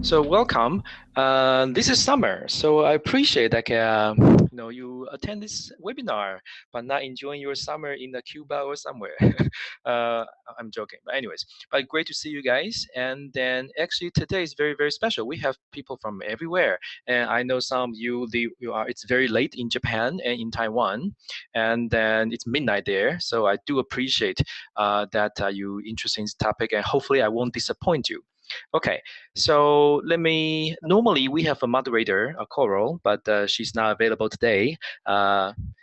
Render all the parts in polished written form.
So welcome. This is Summer. So I appreciate that you attend this webinar, but not enjoying your summer in Cuba or somewhere. I'm joking, but anyways, but great to see you guys. And then actually today is very special. We have people from everywhere, and I know some of you are. It's very late in Japan and in Taiwan, and then it's midnight there. So I do appreciate that you interested in this topic, and hopefully I won't disappoint you. Okay, so normally we have a moderator, a Coral, but she's not available today.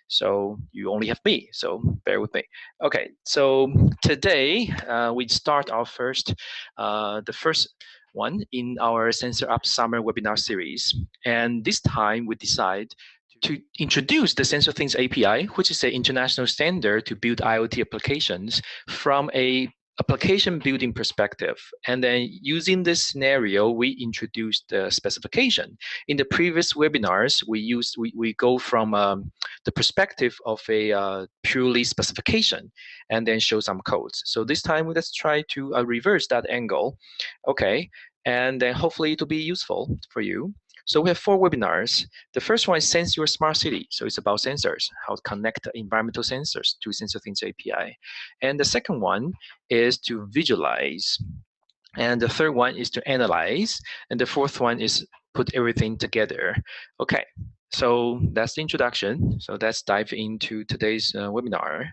So you only have me, so bear with me. Okay, so today we start our the first one in our SensorUp Summer webinar series. And this time we decide to introduce the SensorThings API, which is an international standard to build IoT applications from a application building perspective. And then using this scenario, we introduced the specification. In the previous webinars, we go from the perspective of a purely specification and then show some codes. So this time, let's try to reverse that angle. Okay, and then hopefully it'll be useful for you. So we have 4 webinars. The first one is Sense Your Smart City. So it's about sensors, how to connect environmental sensors to SensorThings API. And the second one is to visualize. And the third one is to analyze. And the fourth one is put everything together. Okay, so that's the introduction. So let's dive into today's webinar.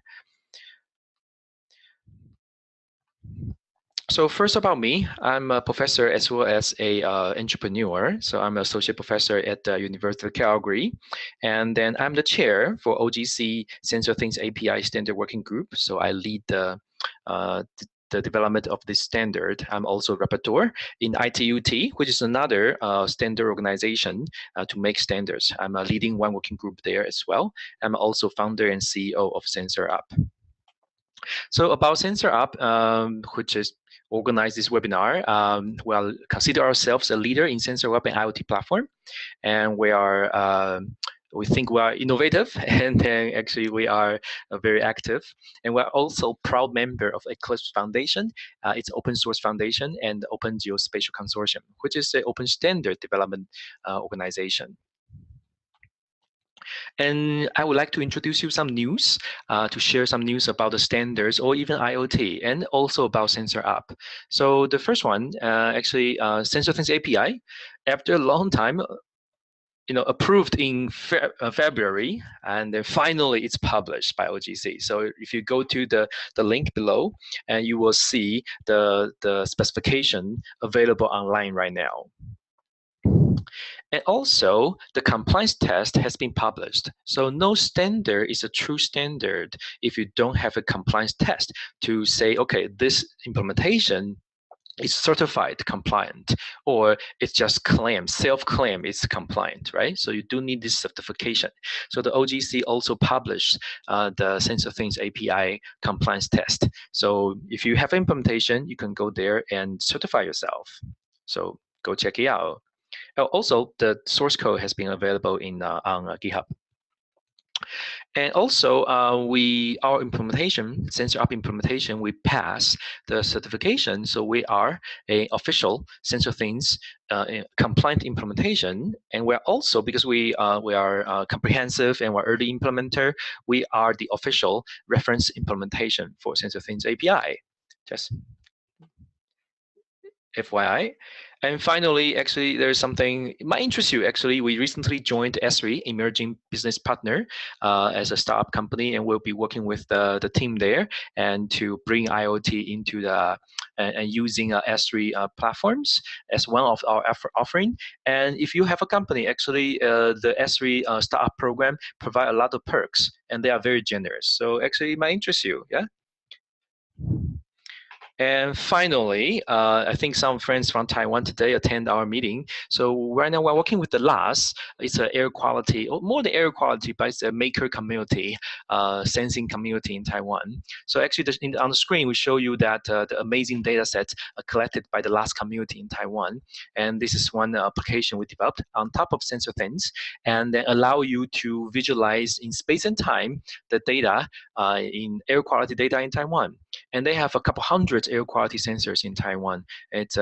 So first about me, I'm a professor as well as a entrepreneur. So I'm an associate professor at the University of Calgary. And then I'm the chair for OGC SensorThings API Standard Working Group. So I lead the development of this standard. I'm also a rapporteur in ITUT, which is another standard organization to make standards. I'm leading one working group there as well. I'm also founder and CEO of SensorUp. So about SensorUp, which is organize this webinar. We'll consider ourselves a leader in SensorUp and IoT platform, and we think we are innovative, and then actually we are very active, and we're also proud member of Eclipse Foundation. It's open source foundation and Open Geospatial Consortium, which is an open standard development organization. And I would like to introduce you some news, to share some news about the standards or even IoT, and also about SensorUp. So the first one, actually, SensorThings API, after a long time, approved in February, and then finally it's published by OGC. So if you go to the link below, and you will see the specification available online right now. And also, the compliance test has been published. So no standard is a true standard if you don't have a compliance test to say, okay, this implementation is certified compliant, or it's just self-claim it's compliant, right? So you do need this certification. So the OGC also published the SensorThings API compliance test. So if you have implementation, you can go there and certify yourself. So go check it out. Also, the source code has been available on GitHub. And also, our implementation, SensorUp implementation, we pass the certification. So we are an official SensorThings compliant implementation. And we're also, because we are comprehensive and we're early implementer, we are the official reference implementation for SensorThings API. Just FYI. And finally, actually, there's something it might interest you. Actually, we recently joined S3, Emerging Business Partner, as a startup company, and we'll be working with the team there and to bring IoT into and using S3 platforms as one of our offering. And if you have a company, actually, the S3 startup program provide a lot of perks, and they are very generous. So actually, it might interest you. Yeah. And finally, I think some friends from Taiwan today attend our meeting. So right now we're working with the LAS. It's an air quality, or more than air quality, but it's a maker community, sensing community in Taiwan. So actually on the screen, we show you that the amazing data sets are collected by the LAS community in Taiwan. And this is one application we developed on top of SensorThings, and then allow you to visualize in space and time the data in air quality data in Taiwan. and they have a couple hundred air quality sensors in Taiwan. It's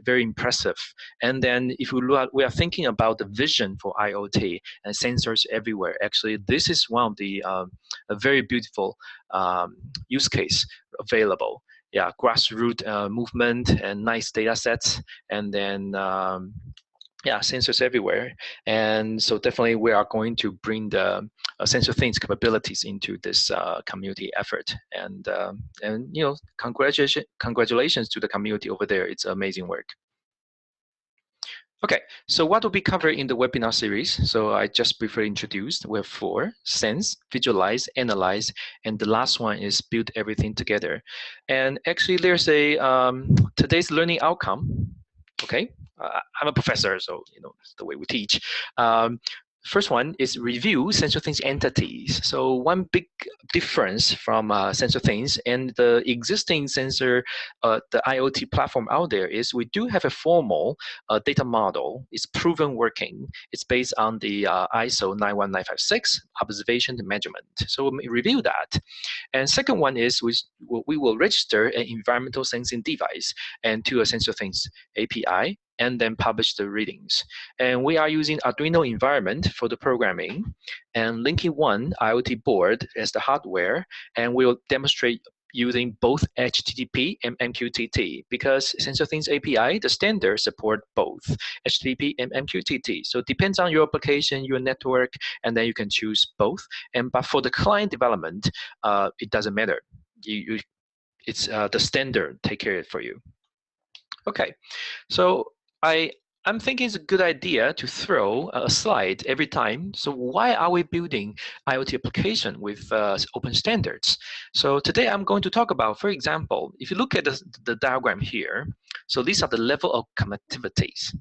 very impressive. And then if we look, we are thinking about the vision for IoT and sensors everywhere. Actually, this is one of the a very beautiful use case available. Yeah, grassroots movement and nice data sets, and then yeah, sensors everywhere. And so definitely we are going to bring the SensorThings capabilities into this community effort. And you know, congratulations to the community over there. It's amazing work. Okay, so what will be covered in the webinar series? So I just briefly introduced. We have 4: sense, visualize, analyze, and the last one is build everything together. And actually, there's a today's learning outcome. Okay, I'm a professor, so you know that's the way we teach. First one is review SensorThings entities. So one big difference from SensorThings and the existing sensor, the IoT platform out there is we do have a formal data model. It's proven working. It's based on the ISO 91956 observation and measurement. So we review that. And second one is we will register an environmental sensing device and to a SensorThings API, and then publish the readings. And we are using Arduino environment for the programming, and linking one IoT board as the hardware, and we'll demonstrate using both HTTP and MQTT, because SensorThings API, the standard, support both HTTP and MQTT. So it depends on your application, your network, and then you can choose both. But for the client development, it doesn't matter. It's the standard take care of it for you. Okay, so I'm thinking it's a good idea to throw a slide every time. So why are we building IoT application with open standards? So today I'm going to talk about, for example, if you look at the diagram here, so these are the level of connectivities.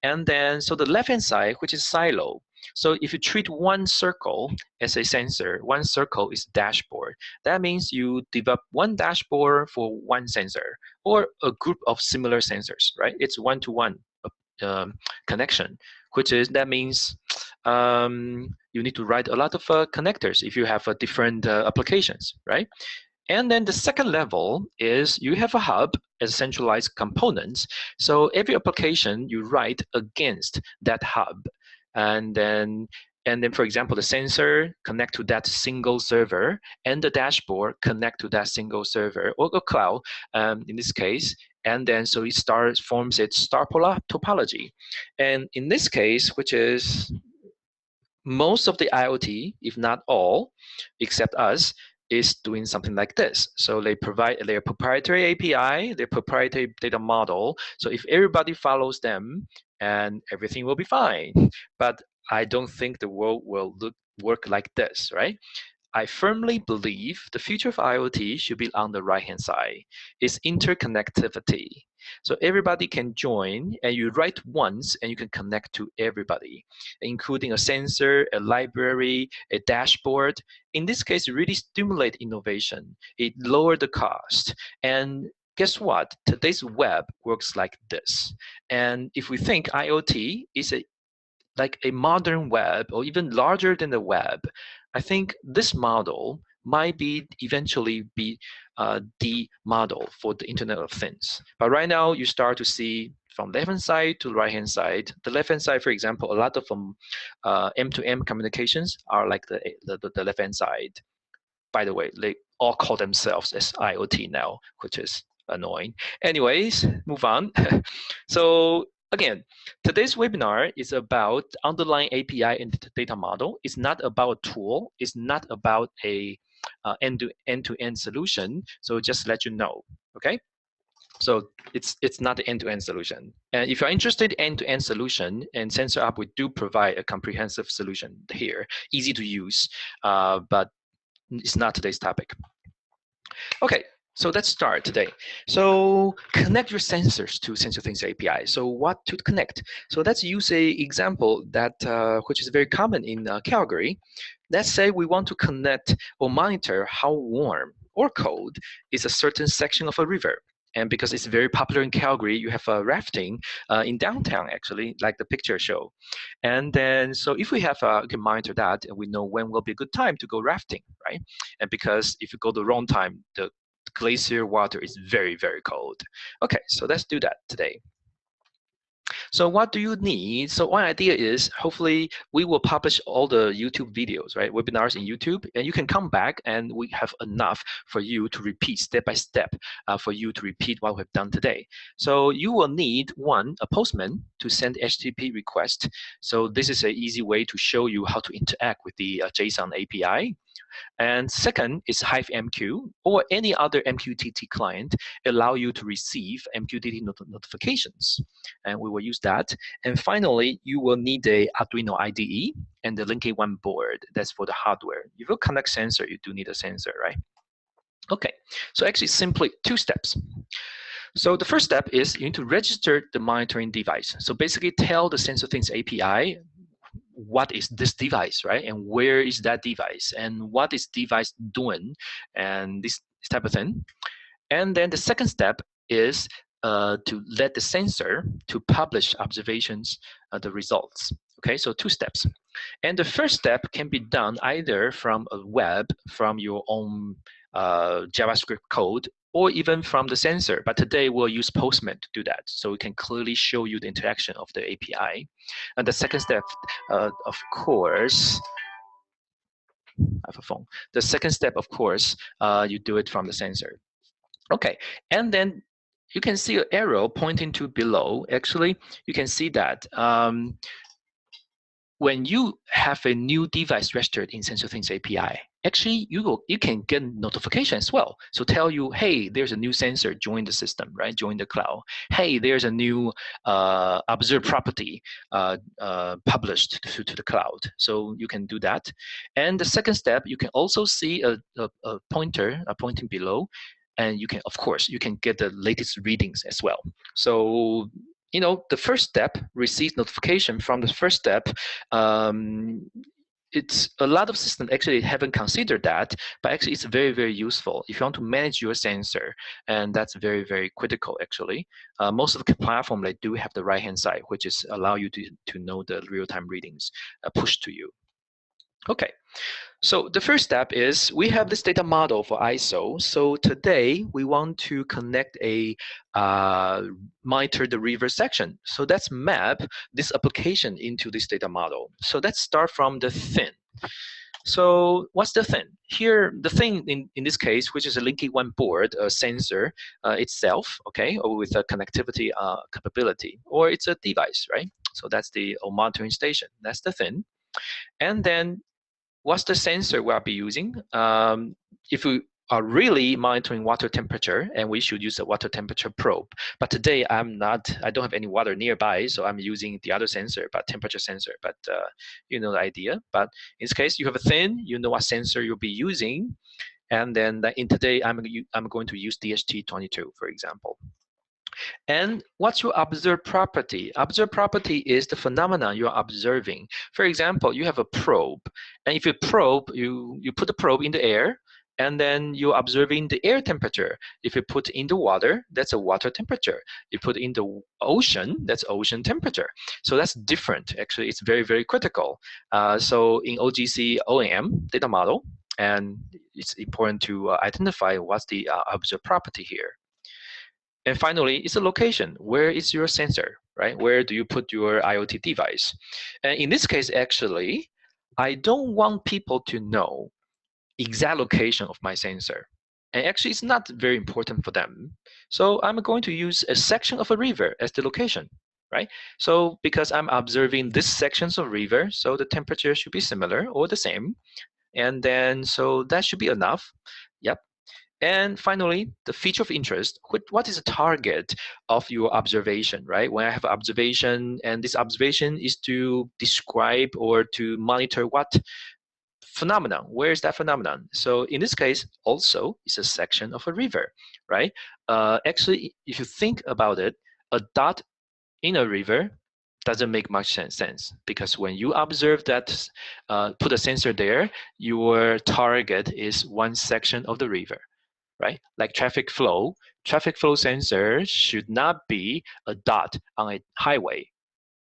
And then, so the left-hand side, which is silo. So if you treat one circle as a sensor, one circle is dashboard. That means you develop one dashboard for one sensor or a group of similar sensors, right? It's one-to-one connection, that means you need to write a lot of connectors if you have different applications, right? And then the second level is you have a hub as centralized components. So every application you write against that hub. And then, for example, the sensor connect to that single server, and the dashboard connect to that single server or a cloud in this case. And then so it forms its star topology. And in this case, which is most of the IoT, if not all, except us, is doing something like this. So they provide their proprietary API, their proprietary data model. So if everybody follows them, and everything will be fine. But I don't think the world will work like this, right? I firmly believe the future of IoT should be on the right-hand side. It's interconnectivity. So everybody can join, and you write once, and you can connect to everybody, including a sensor, a library, a dashboard. In this case, it really stimulate innovation. It lowered the cost. And guess what? Today's web works like this. And if we think IoT is like a modern web or even larger than the web, I think this model might eventually be the model for the Internet of Things. But right now, you start to see from left-hand side to right-hand side. The left-hand side, for example, a lot of M2M communications are like the left-hand side. By the way, they all call themselves as IoT now, which is annoying. Anyways, move on. So again, today's webinar is about underlying API and data model. It's not about a tool. It's not about a end-to-end solution. So just let you know, okay? So it's not the end-to-end solution. And if you're interested in end-to-end solution, and SensorUp, we do provide a comprehensive solution here, easy to use, but it's not today's topic. Okay, so let's start today. So connect your sensors to SensorThings API. So what to connect? So let's use a example that which is very common in Calgary. Let's say we want to connect or monitor how warm or cold is a certain section of a river. And because it's very popular in Calgary, you have rafting in downtown, actually, like the picture show. And then, so if we have, can monitor that, and we know when will be a good time to go rafting, right? And because if you go the wrong time, the glacier water is very, very cold. Okay, so let's do that today. So what do you need? So one idea is hopefully we will publish all the YouTube videos, right? Webinars in YouTube, and you can come back and we have enough for you to repeat step by step for you to repeat what we've done today. So you will need one, a postman to send HTTP request. So this is an easy way to show you how to interact with the JSON API. And second is HiveMQ or any other MQTT client allow you to receive MQTT notifications. And we will use that. And finally, you will need a Arduino IDE and the Linkage 1 board. That's for the hardware. If you connect sensor, you do need a sensor, right? Okay, so actually simply 2 steps. So the first step is you need to register the monitoring device. So basically tell the SensorThings API what is this device, right? And where is that device? And what is device doing? And this type of thing. And then the second step is to let the sensor to publish observations, the results. Okay, so 2 steps. And the first step can be done either from a web, from your own JavaScript code, or even from the sensor. But today we'll use Postman to do that. So we can clearly show you the interaction of the API. And the second step, of course, I have a phone. The second step, of course, you do it from the sensor. Okay, and then you can see an arrow pointing to below. Actually, you can see that when you have a new device registered in SensorThings API, actually you can get notification as well. So tell you, hey, there's a new sensor join the system, right? Join the cloud. Hey, there's a new observed property published to the cloud. So you can do that. And the second step, you can also see a pointer pointing below. And you can, of course, you can get the latest readings as well. So you know, the first step, receive notification from the first step, it's a lot of systems actually haven't considered that, but actually it's very, very useful if you want to manage your sensor, and that's very, very critical actually. Most of the platform, they do have the right-hand side, which is allow you to know the real-time readings pushed to you. Okay, so the first step is we have this data model for ISO. So today we want to connect a monitor the river section. So let's map this application into this data model. So let's start from the thin. So what's the thing? Here, the thing in this case, which is a Linkage 1 board, a sensor itself, okay, or with a connectivity capability, or it's a device, right? So that's the monitoring station. That's the thing. And then what's the sensor we'll be using? If we are really monitoring water temperature, and we should use a water temperature probe. But today I don't have any water nearby, so I'm using the other sensor, but temperature sensor. But you know the idea. But in this case, you have a thin, you know what sensor you'll be using. And then in today, I'm going to use DHT22, for example. And what's your observed property? Observed property is the phenomenon you're observing. For example, you have a probe. And if you probe, you put the probe in the air, and then you're observing the air temperature. If you put in the water, that's a water temperature. You put in the ocean, that's ocean temperature. So that's different. Actually, it's very, very critical. So in OGC OEM data model, and it's important to identify what's the observed property here. And finally, it's a location. Where is your sensor, right? Where do you put your IoT device? And in this case, actually, I don't want people to know exact location of my sensor. And actually, it's not very important for them. So I'm going to use a section of a river as the location, right? So because I'm observing this sections of river, so the temperature should be similar or the same. And then, so that should be enough. Yep. And finally, the feature of interest. What is the target of your observation, right? When I have observation, and this observation is to describe or to monitor what phenomenon? Where is that phenomenon? So in this case, also, it's a section of a river, right? Actually, if you think about it, a dot in a river doesn't make much sense, because when you observe that, put a sensor there, your target is one section of the river. Right? Like traffic flow sensor should not be a dot on a highway.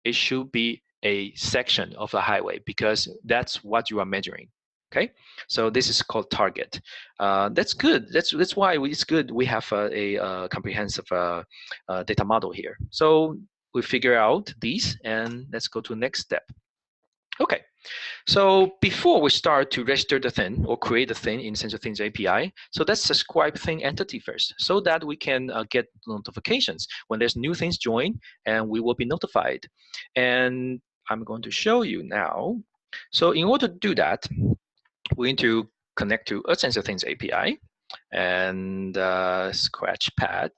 It should be a section of the highway, because that's what you are measuring. Okay, so this is called target. That's good. That's why it's good. We have a comprehensive data model here. So we figure out these, and let's go to the next step. Okay, so before we start to register the thing or create the thing in SensorThings API, so let's subscribe thing entity first, so that we can get notifications when there's new things join, and we will be notified. And I'm going to show you now. So in order to do that, we need to connect to a SensorThings API and Scratchpad.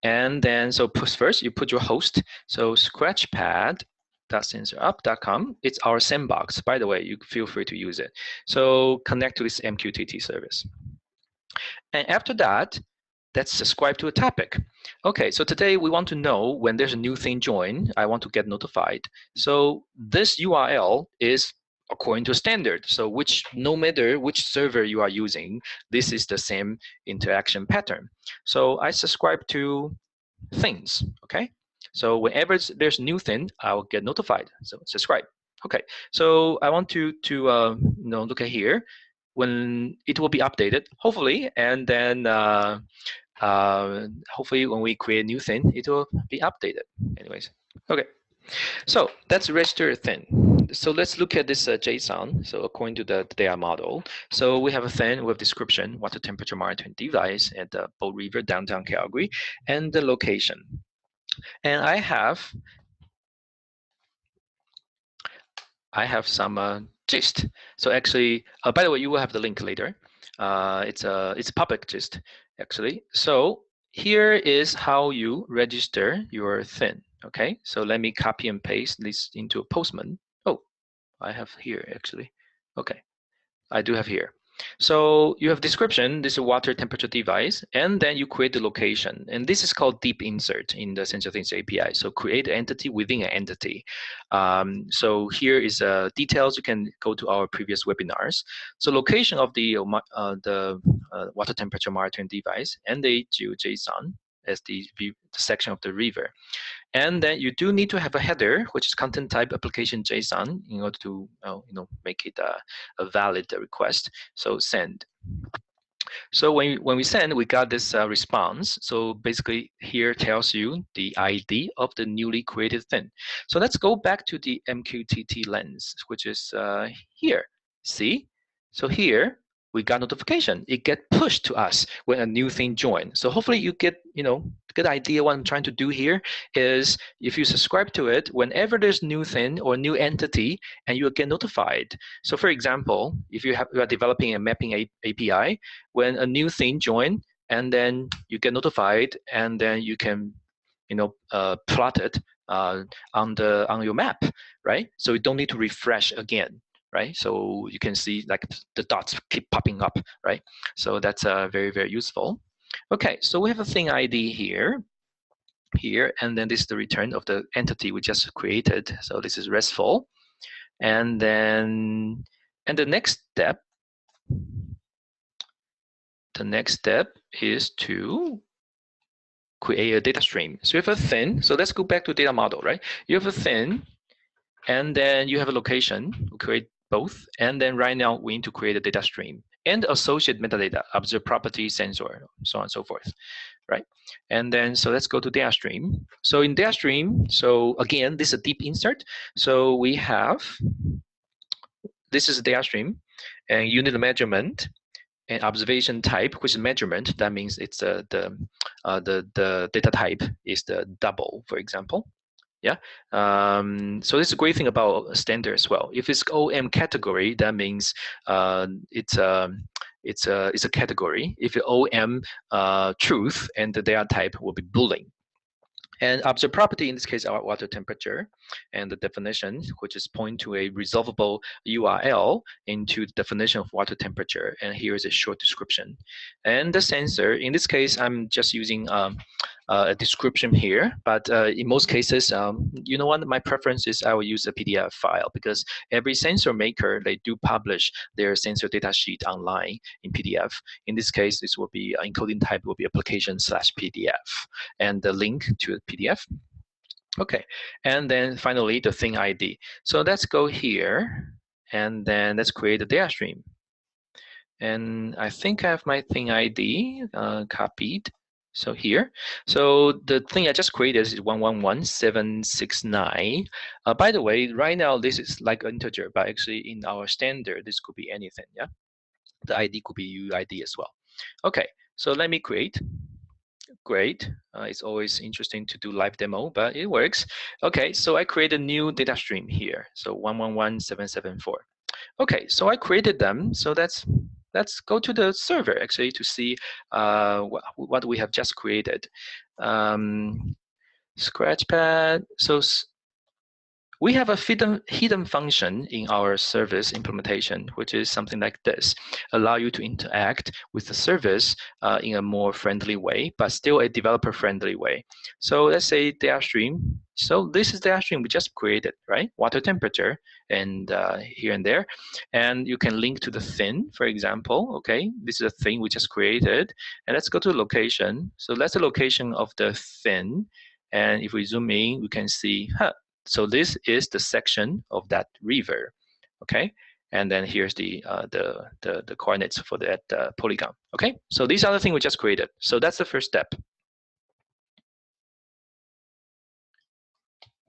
And then, so first you put your host. So Scratchpad.sensorup.com. It's our sandbox. By the way, you feel free to use it. So connect to this MQTT service. And after that, let's subscribe to a topic. Okay, so today we want to know when there's a new thing join, I want to get notified. So this URL is according to standard. So no matter which server you are using, this is the same interaction pattern. So I subscribe to things, okay? So whenever there's new thing, I'll get notified. So subscribe. Okay, so I want to look at here when it will be updated, hopefully, and then hopefully when we create a new thing, it will be updated. Anyways, okay. So that's register a thing. So let's look at this JSON. So according to the data model, so we have a thing with description, water temperature monitoring device at the Bow River, downtown Calgary, and the location. And I have some gist. So actually, by the way, you will have the link later. It's a public gist actually. So here is how you register your thing. Okay, so let me copy and paste this into a Postman. Oh, I have here actually. Okay, I do have here. So you have description, this is a water temperature device, and then you create the location. And this is called deep insert in the SensorThings API. So create an entity within an entity. So here is details. You can go to our previous webinars. So location of the water temperature monitoring device and the GeoJSON as the section of the river. And then you do need to have a header, which is content type application JSON, in order to make it a valid request. So send. So when we send, we got this response. So basically here tells you the ID of the newly created thing. So let's go back to the MQTT lens, which is here. See? So here we got notification. It get pushed to us when a new thing joins. So hopefully you get, good idea what I'm trying to do here is if you subscribe to it, whenever there's new thing or new entity, and you'll get notified. So for example, if you are developing a mapping API, when a new thing join, and then you get notified, and then you can, plot it on your map, right? So you don't need to refresh again. Right, so you can see like the dots keep popping up, right? So that's very, very useful. Okay, so we have a thing ID here, and then this is the return of the entity we just created. So this is RESTful, and then the next step is to create a data stream. So you have a thing. So let's go back to data model, right? You have a thing, and then you have a location. We create both, and then right now we need to create a data stream and associate metadata, observe property, sensor, so on and so forth, right? And then so let's go to data stream. So in data stream, so again, this is a deep insert. So we have, this is a data stream, and unit measurement and observation type, which is measurement. That means it's the data type is the double, for example. Yeah, so this is a great thing about standard as well. If it's OM category, that means it's a category. If it's OM truth, and the data type will be Boolean. And observe property, in this case, our water temperature, and the definition, which is point to a resolvable URL into the definition of water temperature. And here is a short description. And the sensor, in this case, I'm just using a description here, but in most cases, you know what, my preference is I will use a PDF file, because every sensor maker, they do publish their sensor data sheet online in PDF. In this case, this will be encoding type will be application/PDF, and the link to the PDF. Okay, and then finally the thing ID. So let's go here, And then let's create a data stream. And I think I have my thing ID copied. So here, so the thing I just created is 111769. By the way, right now this is like an integer, but actually in our standard, this could be anything. Yeah, the ID could be UID as well. Okay, so let me create. Great. It's always interesting to do live demo, but it works. Okay, so I create a new data stream here. So 111774. Okay, so I created them. So let's go to the server actually to see what we have just created. Scratchpad. So we have a hidden function in our service implementation, which is something like this: allow you to interact with the service in a more friendly way, but still a developer-friendly way. So let's say data stream. So this is the data stream we just created, right? Water temperature and here and there, and you can link to the thing, for example. Okay, this is a thing we just created, and let's go to the location. So that's the location of the thing, and if we zoom in, we can see, so this is the section of that river, okay? And then here's the coordinates for that polygon, okay? So these are the things we just created. So that's the first step.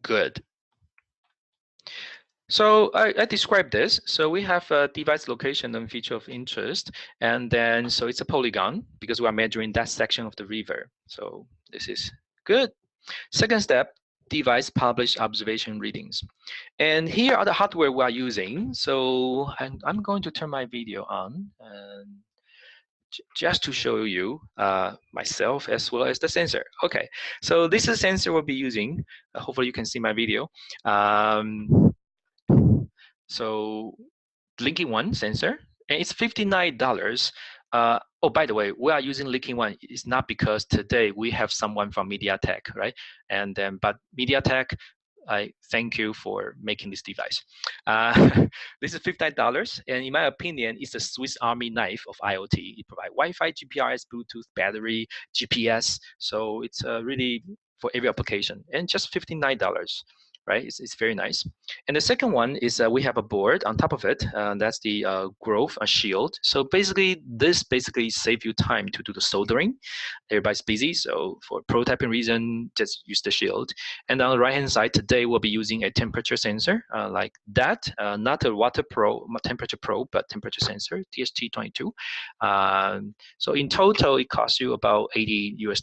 Good. So I described this. So we have a device location and feature of interest, and then so it's a polygon because we are measuring that section of the river. So this is good. Second step, device publish observation readings. And here are the hardware we are using. So I'm going to turn my video on just to show you myself as well as the sensor. Okay, so this is the sensor we'll be using. Hopefully you can see my video. So Linking One sensor, and it's $59. Oh, by the way, we are using Linking One. It's not because today we have someone from MediaTek, right? And then, but MediaTek, I thank you for making this device. This is $59, and in my opinion, it's a Swiss Army knife of IoT. It provides Wi-Fi, GPRS, Bluetooth, battery, GPS. So it's really for every application, and just $59. Right, it's very nice. And the second one is we have a board on top of it. That's the growth shield. So basically, this basically saves you time to do the soldering. Everybody's busy, so for prototyping reason, just use the shield. And on the right-hand side, today we'll be using a temperature sensor like that, not a temperature probe, but temperature sensor, TST22. So in total, it costs you about $80 US.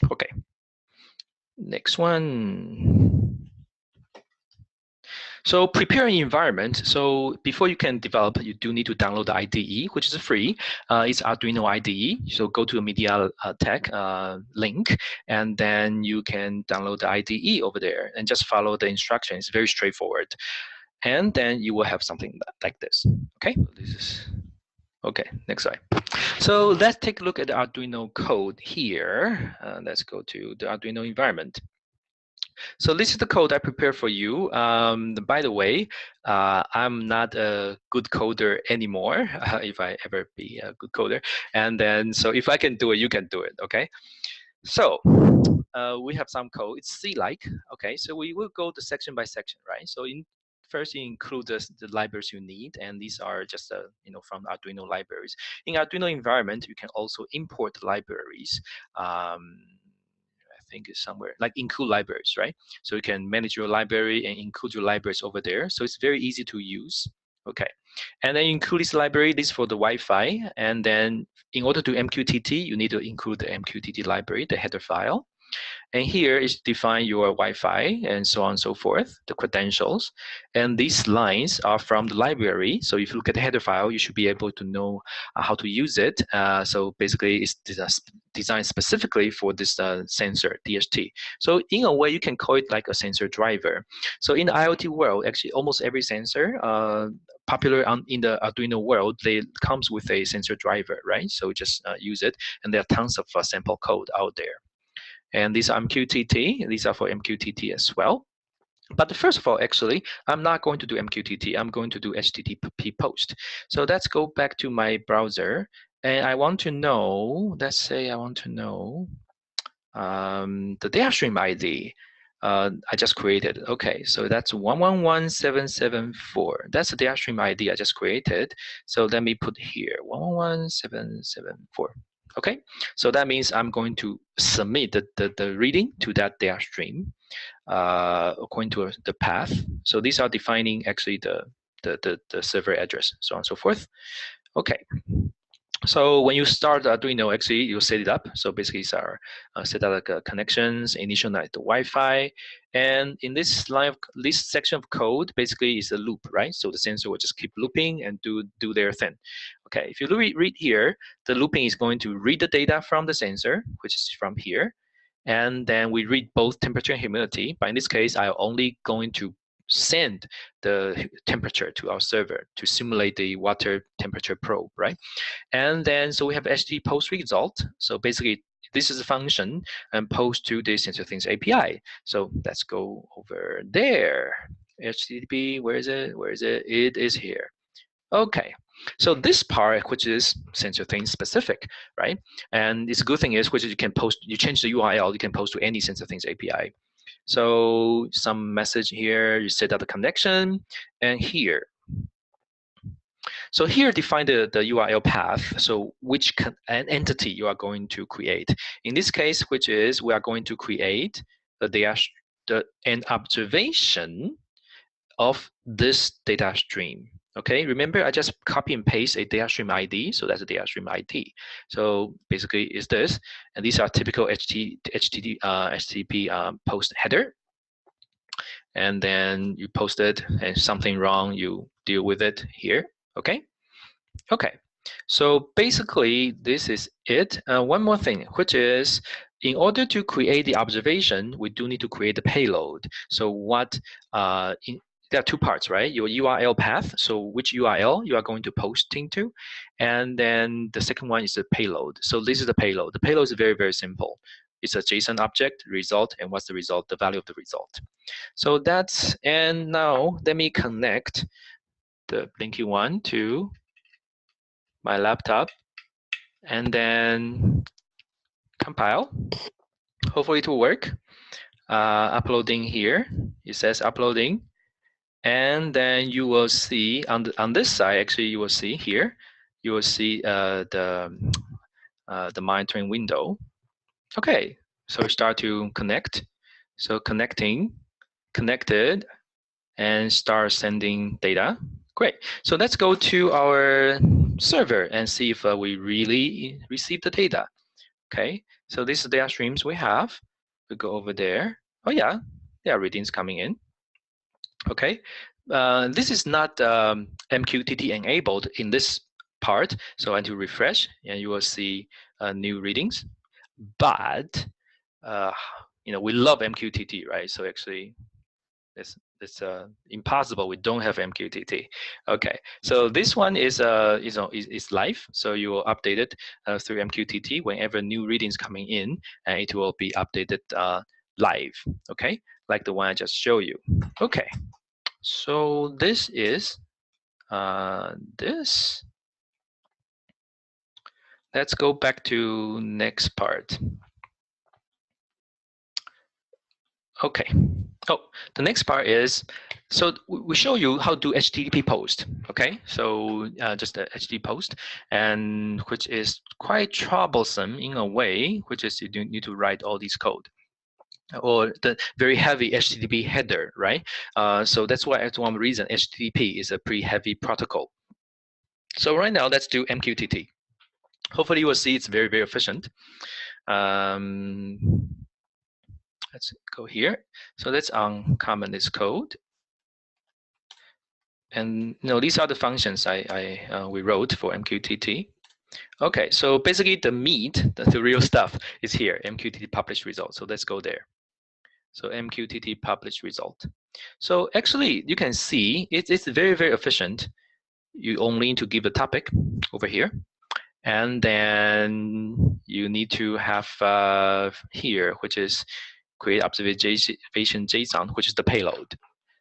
Okay. Next one. So prepare an environment. So before you can develop, you do need to download the IDE, which is free. It's Arduino IDE. So go to a MediaTek link, and then you can download the IDE over there and just follow the instructions. It's very straightforward. And then you will have something like this. Okay, this is okay. Next slide. So let's take a look at the Arduino code here. Let's go to the Arduino environment. So this is the code I prepared for you. By the way, I'm not a good coder anymore, if I ever be a good coder. And then, so if I can do it, you can do it, okay? So we have some code. It's C-like, okay? So we will go to section by section, right? So first, you include the libraries you need, and these are just from Arduino libraries. In Arduino environment, you can also import libraries. I think it's somewhere like include libraries, right? So you can manage your library and include your libraries over there. So it's very easy to use. Okay, and then include this library. This for the Wi-Fi, and then in order to MQTT, you need to include the MQTT library, the header file. And here is define your Wi-Fi and so on and so forth, the credentials. And these lines are from the library. So if you look at the header file, you should be able to know how to use it. So basically, it's designed specifically for this sensor, DHT. So in a way, you can call it like a sensor driver. So in the IoT world, actually, almost every sensor popular in the Arduino world, they comes with a sensor driver, right? So just use it. And there are tons of sample code out there. And these are MQTT. These are for MQTT as well. But first of all, actually, I'm not going to do MQTT. I'm going to do HTTP post. So let's go back to my browser. And I want to know, let's say I want to know the data stream ID. I just created. Okay, so that's 111774. That's the data stream ID I just created. So let me put here 111774. Okay, so that means I'm going to submit the reading to that data stream according to the path. So these are defining actually the server address, so on and so forth. Okay. So when you start Arduino, actually you set it up. So basically, it's our set up connections, initialize the Wi-Fi, and in this section of code, basically is a loop, right? So the sensor will just keep looping and do their thing. Okay, if you read here, the looping is going to read the data from the sensor, which is from here, and then we read both temperature and humidity. But in this case, I'm only going to send the temperature to our server to simulate the water temperature probe, right? And then, so we have HTTP post result. So basically, this is a function and post to the SensorThings API. So let's go over there. HTTP, where is it? Where is it? It is here. Okay. So this part, which is SensorThings specific, right? And it's a good thing is, which is you can post, you change the URL, you can post to any SensorThings API. So some message here, you set up the connection, and here. So here define the URL path, so which an entity you are going to create. In this case, which is we are going to create an observation of this data stream. Okay, remember I just copy and paste a data stream ID, so that's a data stream ID. So basically is this, and these are typical HTTP post header. And then you post it, and something wrong, you deal with it here. Okay. Okay, so basically this is it. One more thing, which is in order to create the observation, we do need to create the payload. So what there are two parts, right? Your URL path, so which URL you are going to post into, and then the second one is the payload. So this is the payload. The payload is very, very simple. It's a JSON object, result, and what's the result? The value of the result. So that's, and now let me connect the Blinky one to my laptop, and then compile. Hopefully it will work. Uploading here, it says uploading, and then you will see on this side, actually you will see here, you will see the monitoring window. Okay, so start to connect. So connected, and start sending data. Great. So let's go to our server and see if we really receive the data. Okay. So these are the data streams we have. We go over there. Oh yeah, there are readings coming in. Okay. This is not MQTT enabled in this part. So I need to refresh, and you will see new readings. But we love MQTT, right? So actually, it's impossible we don't have MQTT. Okay, so this one is live, so you will update it through MQTT whenever new readings coming in, and it will be updated live. Okay, like the one I just showed you. Okay, so this is this. Let's go back to next part. Okay. Oh, the next part is, so we show you how to do HTTP post. Okay, so just a HTTP post, and which is quite troublesome in a way, which is you do need to write all these code, or the very heavy HTTP header, right? So that's why, that's one reason HTTP is a pretty heavy protocol. So right now, let's do MQTT. Hopefully you will see it's very, very efficient. Let's go here. So let's uncomment this code. And these are the functions we wrote for MQTT. Okay, so basically the meat, the real stuff is here, MQTT publish result. So let's go there. So MQTT publish result. So actually, you can see it's very, very efficient. You only need to give a topic over here. And then you need to have here, which is create observation JSON, which is the payload.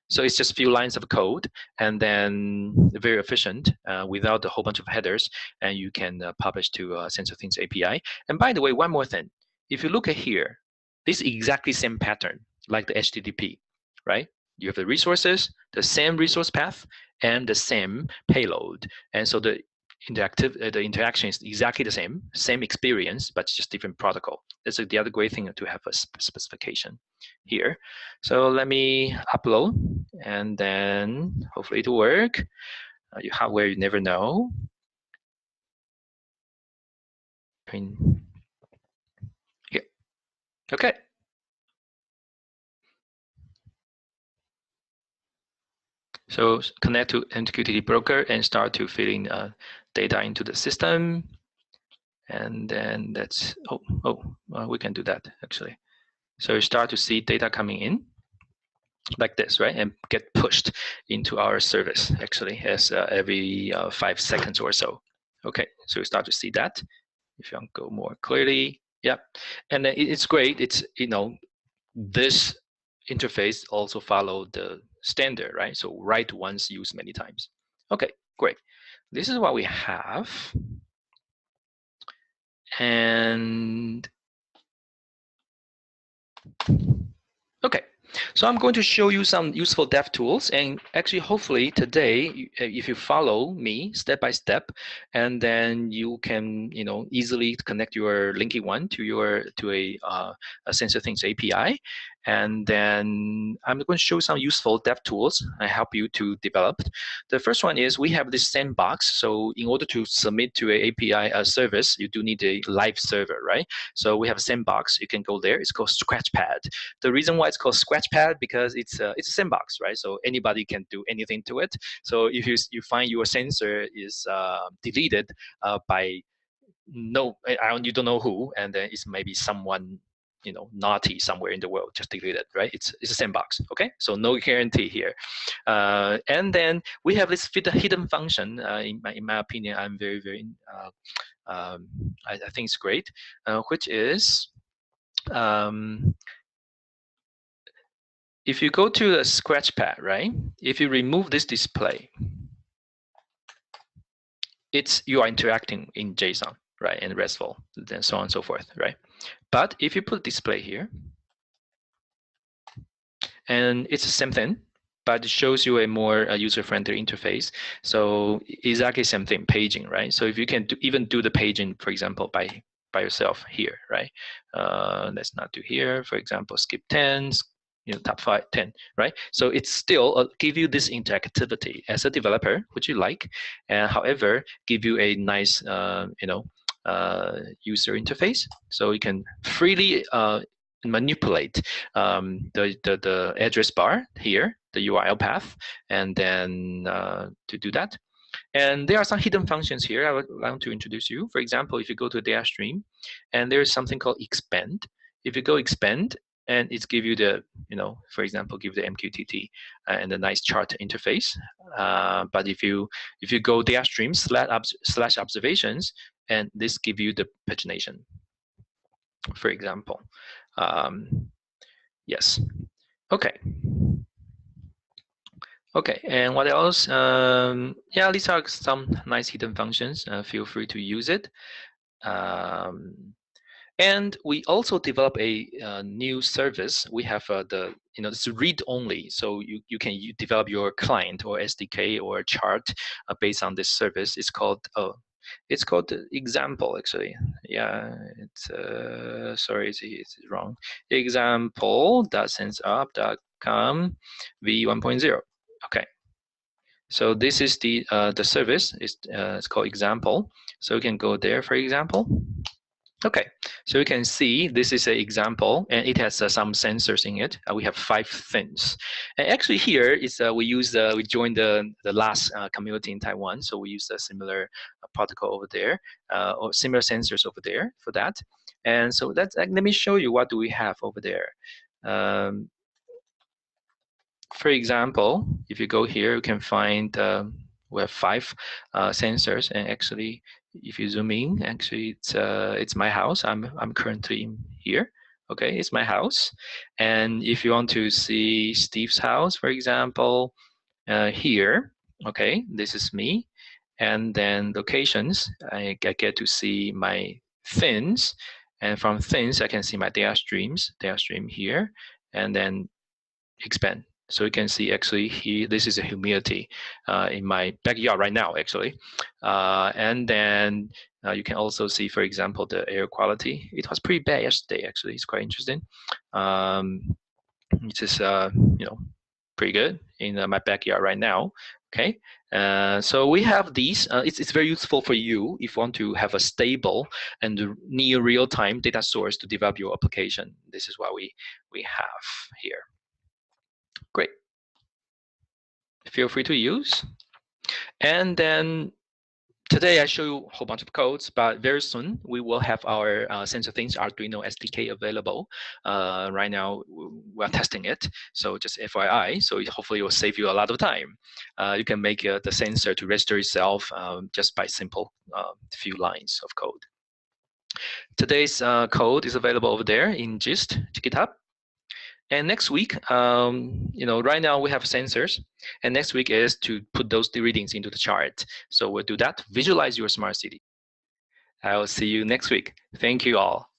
So it's just a few lines of code, and then very efficient without a whole bunch of headers, and you can publish to SensorThings API. And by the way, one more thing. If you look at here, this exactly same pattern. like the HTTP, right? You have the resources, the same resource path, and the same payload. And so the interaction is exactly the same experience, but just different protocol. That's the other great thing to have a specification here. So let me upload, and then hopefully it will work. You hardware, you never know. Here. Okay. So connect to MQTT broker and start to fill in data into the system. And then that's, we can do that actually. So you start to see data coming in like this, right? And get pushed into our service actually as every 5 seconds or so. Okay, so you start to see that. If you want to go more clearly, yeah. And it's great. It's, this interface also follow the standard, right? So write once, use many times. Okay, great. This is what we have. And okay, so I'm going to show you some useful dev tools, and actually hopefully today, if you follow me step by step, and then you can easily connect your Linky one to a SensorThings API, and then I'm going to show some useful dev tools I help you to develop. The first one is we have this sandbox. So in order to submit to a API service, you do need a live server, right? So we have a sandbox. You can go there. It's called Scratchpad. The reason why it's called Scratchpad because it's a sandbox, right? So anybody can do anything to it. So if you find your sensor is deleted by you don't know who, and then it's maybe someone naughty somewhere in the world, just delete it, right? It's a sandbox, okay? So no guarantee here. And then we have this hidden function. In my opinion, I'm very I think it's great, which is if you go to the Scratchpad, right? If you remove this display, you are interacting in JSON, right? And RESTful, then so on and so forth, right? But if you put display here, and it's the same thing, but it shows you a more user-friendly interface. So exactly same thing, paging, right? So if you can even do the paging, for example, by yourself here, right? Let's not do here, for example, skip 10, top 5, 10, right? So it's still give you this interactivity as a developer, which you like, and however, give you a nice, user interface. So you can freely manipulate the address bar here, the URL path, and then to do that. And there are some hidden functions here I would like to introduce you. For example, if you go to data stream, and there's something called expand. If you go expand, and it's give you the, for example, give the MQTT and a nice chart interface. But if you go data stream slash observations, and this give you the pagination, for example. Yes. Okay. Okay, and what else? Yeah, these are some nice hidden functions. Feel free to use it. And we also develop a new service. We have it's read only. So you can develop your client or SDK or chart based on this service. It's called example actually. Yeah, it's sorry, it's wrong. Example.sensorup.com v1.0. Okay. So this is the service. It's called example. So you can go there, for example. Okay, so you can see this is an example, and it has some sensors in it. We have 5 things, and actually here is we joined the last community in Taiwan, so we use a similar protocol over there, or similar sensors over there for that. And so let me show you what do we have over there. For example, if you go here, you can find we have 5 sensors, and actually, if you zoom in, actually it's my house. I'm currently here. Okay, it's my house. And if you want to see Steve's house, for example, here, okay, this is me. And then locations, I get to see my things. And from things, I can see my data stream here. and then expand. So you can see actually here, this is a humidity in my backyard right now, actually. And then you can also see, for example, the air quality. It was pretty bad yesterday, actually. It's quite interesting. It's just, pretty good in my backyard right now. Okay, so we have these. It's very useful for you if you want to have a stable and near real-time data source to develop your application. This is what we have here. Great. Feel free to use. And then today I show you a whole bunch of codes, but very soon we will have our SensorThings Arduino SDK available. Right now we're testing it, so just FYI. So hopefully it will save you a lot of time. You can make the sensor to register itself just by simple few lines of code. Today's code is available over there in Gist. Check it out. And next week, right now we have sensors, and next week is to put those readings into the chart. So we'll do that. Visualize your smart city. I will see you next week. Thank you all.